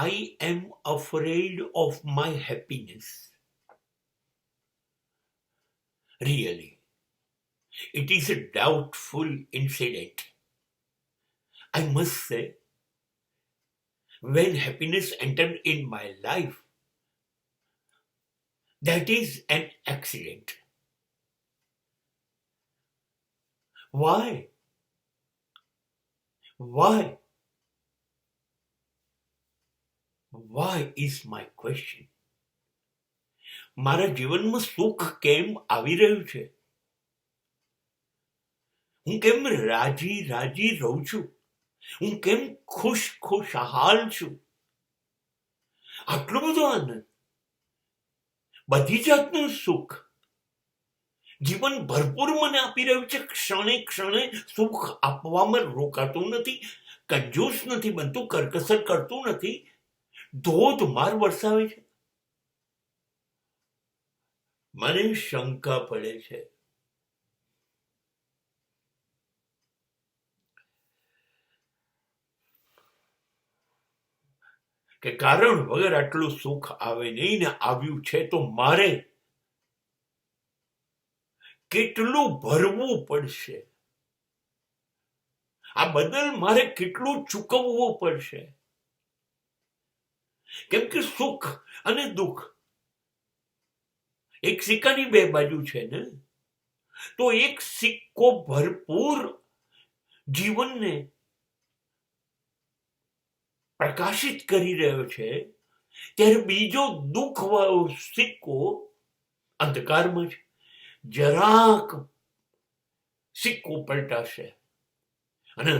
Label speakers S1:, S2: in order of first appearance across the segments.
S1: I am afraid of my happiness. Really, it is a doubtful incident. I must say, when happiness entered in my life, that is an accident. Why? Why? Why is my question? મારા જીવનમાં સુખ કેમ આવી રહ્યું છે? હું કેમ રાજી રાજી રહું છું? હું કેમ ખુશહાલ છું? આટલું બધું આનંદ, બધી જાતનું સુખ જીવન ભરપૂર મને આપી રહ્યું છે. ક્ષણે ક્ષણે સુખ આપવામાં રોકાતું નથી, કંજૂસ નથી બનતું, કરકસર કરતું નથી, ધોધમાર વરસાવે છે. મને શંકા પડે છે, કે કારણ વગર આટલું સુખ આવે નહીં ને આવ્યું છે તો મારે કેટલું ભરવું પડશે? આ બદલ મારે કેટલું ચૂકવવું પડશે? કેમ કે સુખ અને દુઃખ એક સિક્કાની બે બાજુ છે ને. તો એક સિક્કો ભરપૂર જીવનને પ્રકાશિત કરી રહ્યો છે, ત્યારે બીજો દુઃખ વાળો સિક્કો અંધકારમાં છે. જરાક સિક્કો પલટાશે અને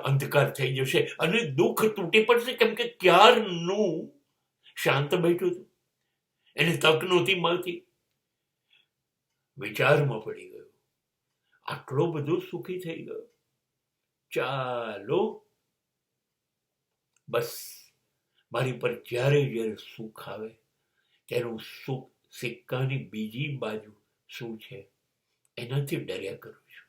S1: અંધકાર થઈ જશે અને દુઃખ તૂટી પડશે. કેમ કે ક્યારનું શાંત બેઠું હતું, એને તક નહોતી મળતી, વિચારમાં પડી ગયો, આટલો બધો સુખી થઈ ગયો. ચાલો બસ, મારી પર જ્યારે સુખ આવે તેનું સુખ સિક્કાની બીજી બાજુ શું છે એનાથી ડર્યા કરું છું.